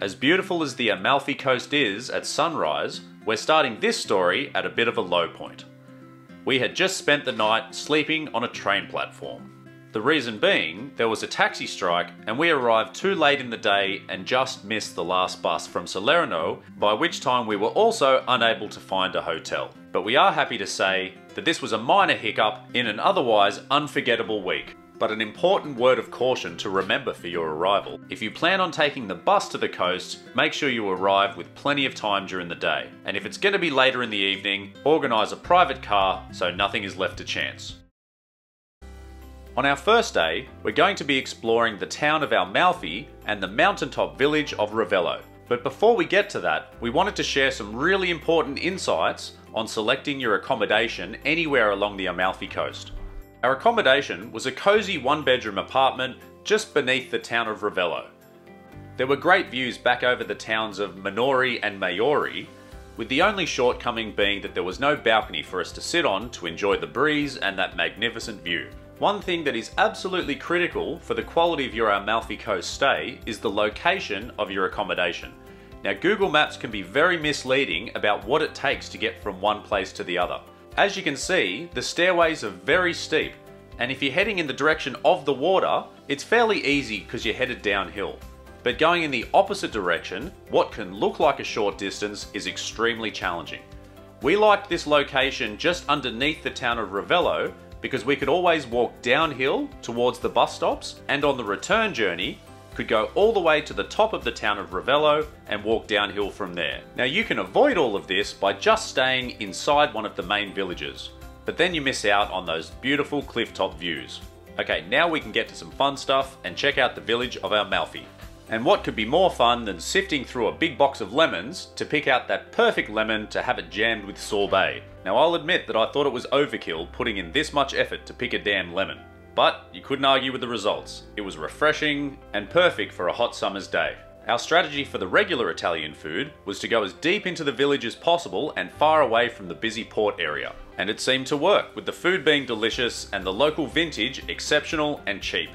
As beautiful as the Amalfi Coast is at sunrise, we're starting this story at a bit of a low point. We had just spent the night sleeping on a train platform. The reason being, there was a taxi strike and we arrived too late in the day and just missed the last bus from Sorrento, by which time we were also unable to find a hotel. But we are happy to say that this was a minor hiccup in an otherwise unforgettable week. But an important word of caution to remember for your arrival. If you plan on taking the bus to the coast, make sure you arrive with plenty of time during the day. And if it's going to be later in the evening, organise a private car so nothing is left to chance. On our first day, we're going to be exploring the town of Amalfi and the mountaintop village of Ravello. But before we get to that, we wanted to share some really important insights on selecting your accommodation anywhere along the Amalfi Coast. Our accommodation was a cosy one-bedroom apartment just beneath the town of Ravello. There were great views back over the towns of Minori and Maiori, with the only shortcoming being that there was no balcony for us to sit on to enjoy the breeze and that magnificent view. One thing that is absolutely critical for the quality of your Amalfi Coast stay is the location of your accommodation. Now, Google Maps can be very misleading about what it takes to get from one place to the other. As you can see, the stairways are very steep, and if you're heading in the direction of the water, it's fairly easy because you're headed downhill. But going in the opposite direction, what can look like a short distance is extremely challenging. We liked this location just underneath the town of Ravello because we could always walk downhill towards the bus stops, and on the return journey, could go all the way to the top of the town of Ravello and walk downhill from there. Now, you can avoid all of this by just staying inside one of the main villages, but then you miss out on those beautiful clifftop views. Okay, now we can get to some fun stuff and check out the village of Amalfi. And what could be more fun than sifting through a big box of lemons to pick out that perfect lemon to have it jammed with sorbet. Now, I'll admit that I thought it was overkill putting in this much effort to pick a damn lemon. But you couldn't argue with the results. It was refreshing and perfect for a hot summer's day. Our strategy for the regular Italian food was to go as deep into the village as possible and far away from the busy port area. And it seemed to work, with the food being delicious and the local vintage exceptional and cheap.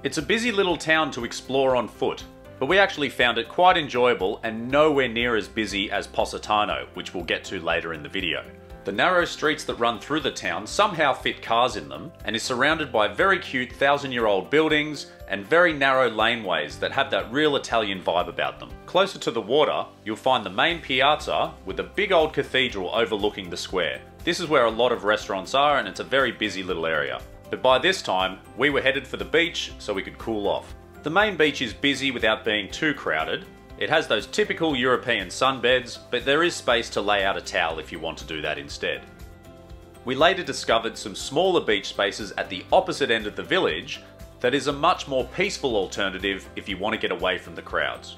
It's a busy little town to explore on foot, but we actually found it quite enjoyable and nowhere near as busy as Positano, which we'll get to later in the video. The narrow streets that run through the town somehow fit cars in them and is surrounded by very cute 1,000-year-old buildings and very narrow laneways that have that real Italian vibe about them. Closer to the water, you'll find the main piazza with a big old cathedral overlooking the square. This is where a lot of restaurants are and it's a very busy little area. But by this time, we were headed for the beach so we could cool off. The main beach is busy without being too crowded. It has those typical European sunbeds, but there is space to lay out a towel if you want to do that instead. We later discovered some smaller beach spaces at the opposite end of the village that is a much more peaceful alternative if you want to get away from the crowds.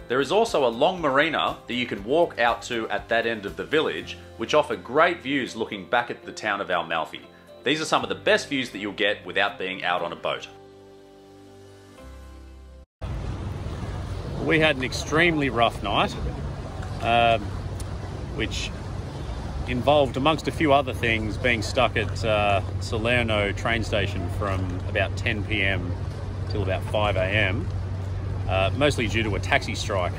There is also a long marina that you can walk out to at that end of the village, which offer great views looking back at the town of Amalfi. These are some of the best views that you'll get without being out on a boat. We had an extremely rough night, which involved, amongst a few other things, being stuck at Salerno train station from about 10 PM till about 5 AM, mostly due to a taxi strike.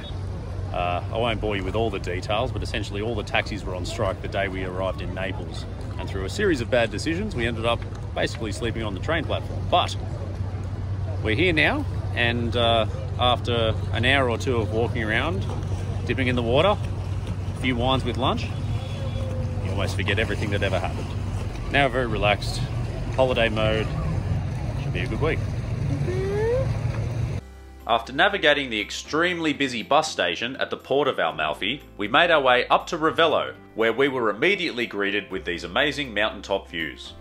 I won't bore you with all the details, but essentially all the taxis were on strike the day we arrived in Naples. And through a series of bad decisions, we ended up basically sleeping on the train platform. But we're here now, and after an hour or two of walking around, dipping in the water, a few wines with lunch, you almost forget everything that ever happened. Now very relaxed, holiday mode, should be a good week. After navigating the extremely busy bus station at the port of Amalfi, we made our way up to Ravello, where we were immediately greeted with these amazing mountaintop views.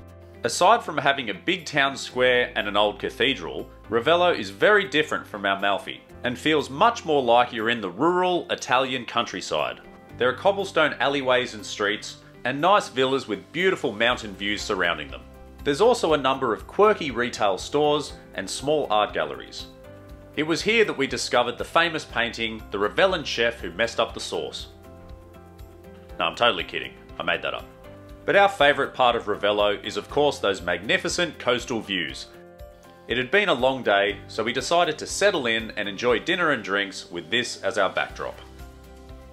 Aside from having a big town square and an old cathedral, Ravello is very different from Amalfi and feels much more like you're in the rural Italian countryside. There are cobblestone alleyways and streets and nice villas with beautiful mountain views surrounding them. There's also a number of quirky retail stores and small art galleries. It was here that we discovered the famous painting, The Ravellan Chef Who Messed Up the Sauce. No, I'm totally kidding. I made that up. But our favourite part of Ravello is of course those magnificent coastal views. It had been a long day, so we decided to settle in and enjoy dinner and drinks with this as our backdrop.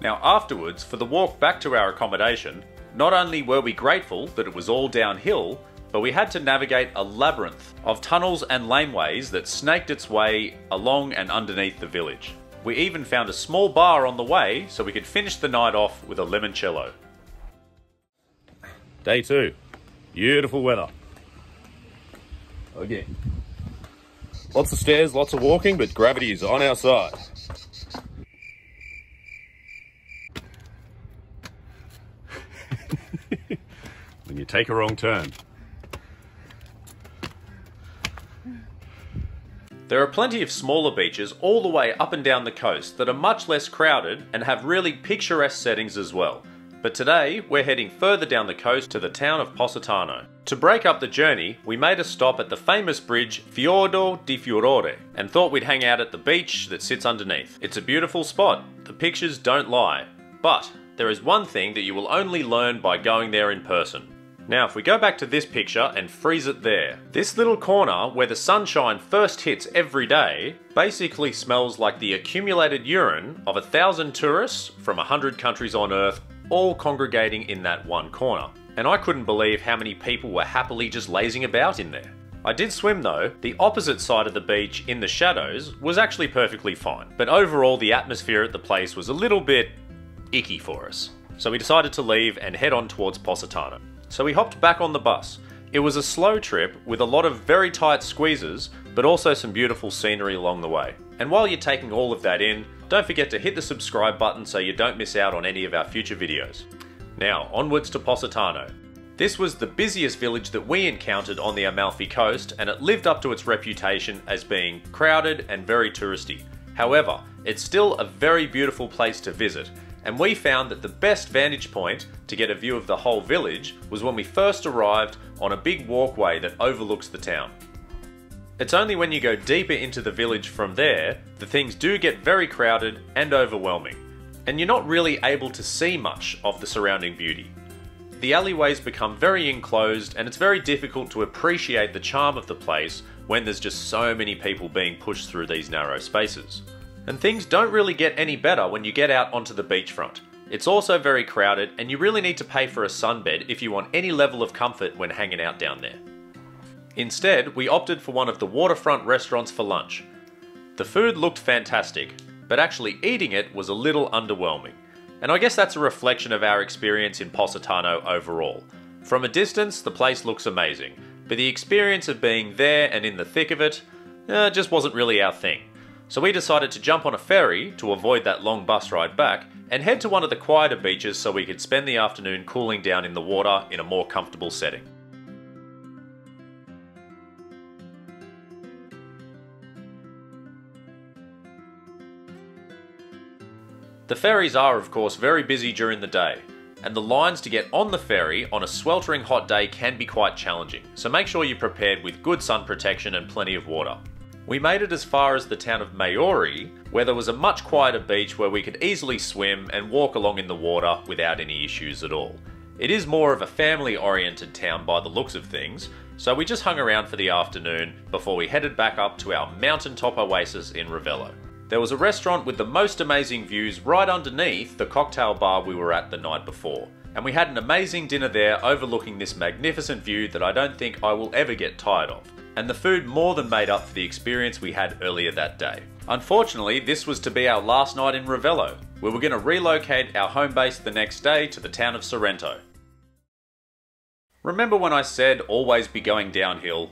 Now afterwards, for the walk back to our accommodation, not only were we grateful that it was all downhill, but we had to navigate a labyrinth of tunnels and laneways that snaked its way along and underneath the village. We even found a small bar on the way so we could finish the night off with a limoncello. Day 2. Beautiful weather. Again. Lots of stairs, lots of walking, but gravity is on our side. When you take a wrong turn. There are plenty of smaller beaches all the way up and down the coast that are much less crowded and have really picturesque settings as well. But today, we're heading further down the coast to the town of Positano. To break up the journey, we made a stop at the famous bridge Fiordo Di Furore and thought we'd hang out at the beach that sits underneath. It's a beautiful spot, the pictures don't lie. But there is one thing that you will only learn by going there in person. Now if we go back to this picture and freeze it there, this little corner where the sunshine first hits every day basically smells like the accumulated urine of 1,000 tourists from 100 countries on Earth, all congregating in that one corner. And I couldn't believe how many people were happily just lazing about in there. I did swim though. The opposite side of the beach in the shadows was actually perfectly fine, but overall the atmosphere at the place was a little bit icky for us. So we decided to leave and head on towards Positano. So we hopped back on the bus. It was a slow trip with a lot of very tight squeezes, but also some beautiful scenery along the way. And while you're taking all of that in, don't forget to hit the subscribe button so you don't miss out on any of our future videos. Now, onwards to Positano. This was the busiest village that we encountered on the Amalfi Coast, and it lived up to its reputation as being crowded and very touristy. However, it's still a very beautiful place to visit, and we found that the best vantage point to get a view of the whole village was when we first arrived on a big walkway that overlooks the town. It's only when you go deeper into the village from there that things do get very crowded and overwhelming, and you're not really able to see much of the surrounding beauty. The alleyways become very enclosed, and it's very difficult to appreciate the charm of the place when there's just so many people being pushed through these narrow spaces. And things don't really get any better when you get out onto the beachfront. It's also very crowded, and you really need to pay for a sunbed if you want any level of comfort when hanging out down there. Instead, we opted for one of the waterfront restaurants for lunch. The food looked fantastic, but actually eating it was a little underwhelming. And I guess that's a reflection of our experience in Positano overall. From a distance, the place looks amazing, but the experience of being there and in the thick of it just wasn't really our thing. So we decided to jump on a ferry to avoid that long bus ride back and head to one of the quieter beaches so we could spend the afternoon cooling down in the water in a more comfortable setting. The ferries are of course very busy during the day, and the lines to get on the ferry on a sweltering hot day can be quite challenging, so make sure you're prepared with good sun protection and plenty of water. We made it as far as the town of Maiori, where there was a much quieter beach where we could easily swim and walk along in the water without any issues at all. It is more of a family-oriented town by the looks of things, so we just hung around for the afternoon before we headed back up to our mountaintop oasis in Ravello. There was a restaurant with the most amazing views right underneath the cocktail bar we were at the night before, and we had an amazing dinner there overlooking this magnificent view that I don't think I will ever get tired of. And the food more than made up for the experience we had earlier that day. Unfortunately, this was to be our last night in Ravello. We were going to relocate our home base the next day to the town of Sorrento. Remember when I said always be going downhill?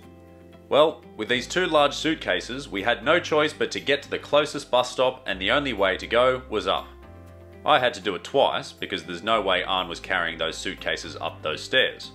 Well, with these two large suitcases, we had no choice but to get to the closest bus stop, and the only way to go was up. I had to do it twice because there's no way Arne was carrying those suitcases up those stairs.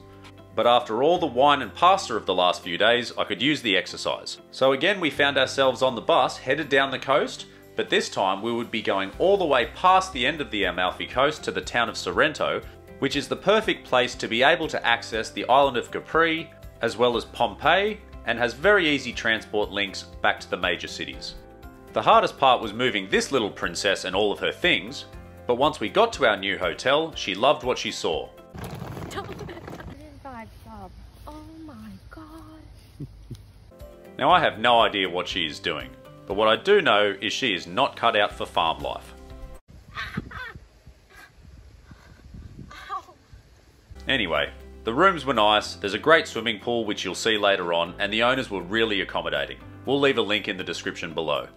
But after all the wine and pasta of the last few days, I could use the exercise. So again, we found ourselves on the bus headed down the coast, but this time we would be going all the way past the end of the Amalfi Coast to the town of Sorrento, which is the perfect place to be able to access the island of Capri, as well as Pompeii, and has very easy transport links back to the major cities. The hardest part was moving this little princess and all of her things, but once we got to our new hotel, she loved what she saw. Now I have no idea what she is doing, but what I do know is she is not cut out for farm life. Anyway, the rooms were nice, there's a great swimming pool which you'll see later on, and the owners were really accommodating. We'll leave a link in the description below.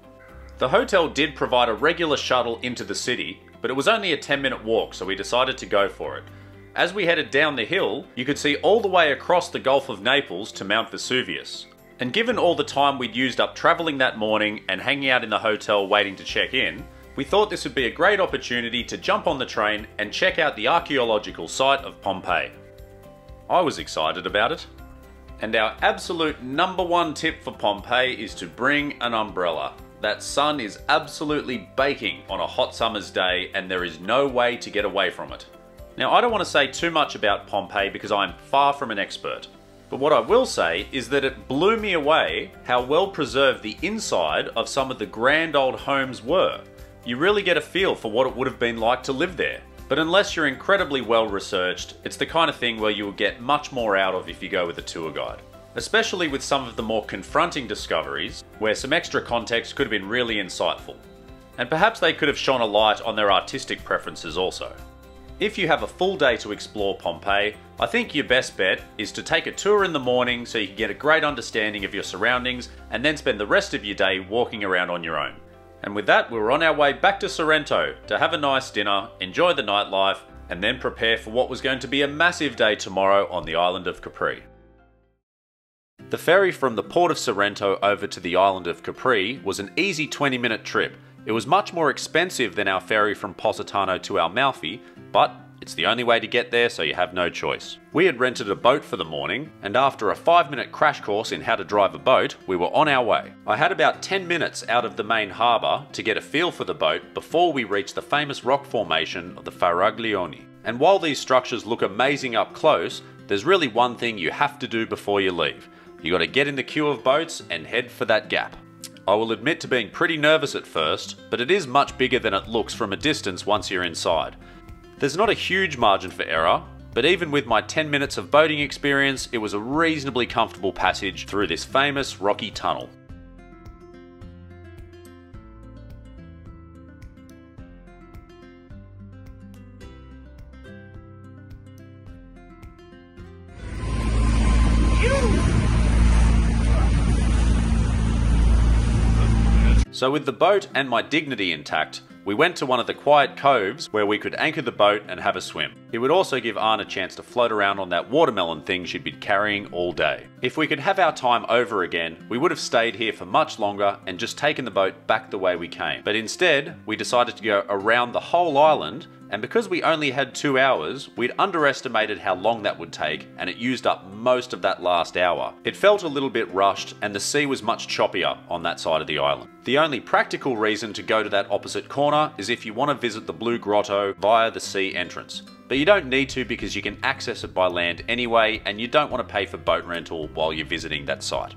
The hotel did provide a regular shuttle into the city, but it was only a 10-minute walk, so we decided to go for it. As we headed down the hill, you could see all the way across the Gulf of Naples to Mount Vesuvius. And given all the time we'd used up travelling that morning and hanging out in the hotel waiting to check in, we thought this would be a great opportunity to jump on the train and check out the archaeological site of Pompeii. I was excited about it. And our absolute #1 tip for Pompeii is to bring an umbrella. That sun is absolutely baking on a hot summer's day and there is no way to get away from it. Now I don't want to say too much about Pompeii because I'm far from an expert. But what I will say is that it blew me away how well preserved the inside of some of the grand old homes were. You really get a feel for what it would have been like to live there. But unless you're incredibly well researched, it's the kind of thing where you will get much more out of if you go with a tour guide. Especially with some of the more confronting discoveries, where some extra context could have been really insightful. And perhaps they could have shone a light on their artistic preferences also. If you have a full day to explore Pompeii, I think your best bet is to take a tour in the morning so you can get a great understanding of your surroundings and then spend the rest of your day walking around on your own. And with that, we're on our way back to Sorrento to have a nice dinner, enjoy the nightlife, and then prepare for what was going to be a massive day tomorrow on the island of Capri. The ferry from the port of Sorrento over to the island of Capri was an easy 20-minute trip. It was much more expensive than our ferry from Positano to Amalfi, but it's the only way to get there, so you have no choice. We had rented a boat for the morning, and after a 5-minute crash course in how to drive a boat, we were on our way. I had about 10 minutes out of the main harbour to get a feel for the boat before we reached the famous rock formation of the Faraglioni. And while these structures look amazing up close, there's really one thing you have to do before you leave. You got to get in the queue of boats and head for that gap. I will admit to being pretty nervous at first, but it is much bigger than it looks from a distance once you're inside. There's not a huge margin for error, but even with my 10 minutes of boating experience, it was a reasonably comfortable passage through this famous rocky tunnel. So with the boat and my dignity intact, we went to one of the quiet coves where we could anchor the boat and have a swim. It would also give Anne a chance to float around on that watermelon thing she'd been carrying all day. If we could have our time over again, we would have stayed here for much longer and just taken the boat back the way we came. But instead, we decided to go around the whole island, and because we only had 2 hours, we'd underestimated how long that would take, and it used up most of that last hour. It felt a little bit rushed, and the sea was much choppier on that side of the island. The only practical reason to go to that opposite corner is if you want to visit the Blue Grotto via the sea entrance. But you don't need to because you can access it by land anyway, and you don't want to pay for boat rental while you're visiting that site.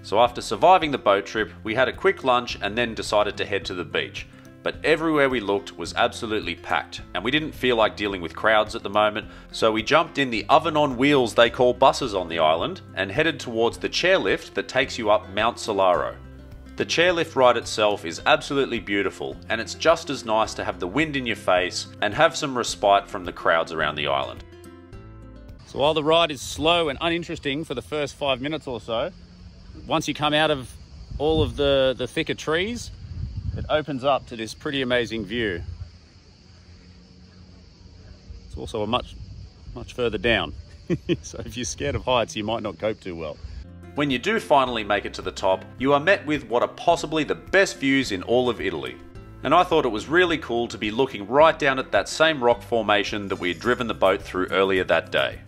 So after surviving the boat trip, we had a quick lunch and then decided to head to the beach. But everywhere we looked was absolutely packed, and we didn't feel like dealing with crowds at the moment, so we jumped in the oven on wheels they call buses on the island and headed towards the chairlift that takes you up Mount Solaro. The chairlift ride itself is absolutely beautiful, and it's just as nice to have the wind in your face and have some respite from the crowds around the island. So while the ride is slow and uninteresting for the first 5 minutes or so, once you come out of all of the thicker trees, it opens up to this pretty amazing view. It's also a much further down. So if you're scared of heights, you might not cope too well. When you do finally make it to the top, you are met with what are possibly the best views in all of Italy. And I thought it was really cool to be looking right down at that same rock formation that we had driven the boat through earlier that day.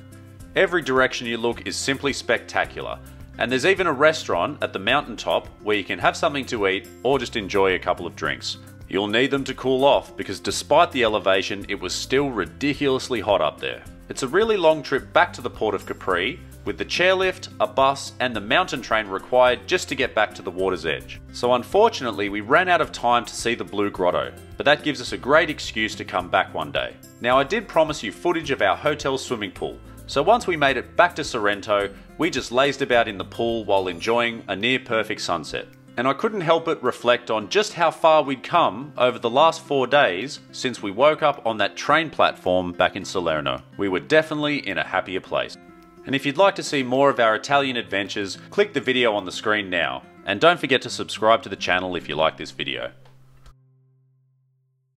Every direction you look is simply spectacular. And there's even a restaurant at the mountaintop where you can have something to eat or just enjoy a couple of drinks. You'll need them to cool off because despite the elevation, it was still ridiculously hot up there. It's a really long trip back to the port of Capri, with the chairlift, a bus and the mountain train required just to get back to the water's edge. So unfortunately we ran out of time to see the Blue Grotto, but that gives us a great excuse to come back one day. Now I did promise you footage of our hotel swimming pool, So once we made it back to Sorrento, we just lazed about in the pool while enjoying a near perfect sunset. And I couldn't help but reflect on just how far we'd come over the last 4 days since we woke up on that train platform back in Salerno. We were definitely in a happier place. And if you'd like to see more of our Italian adventures, click the video on the screen now. And don't forget to subscribe to the channel if you like this video.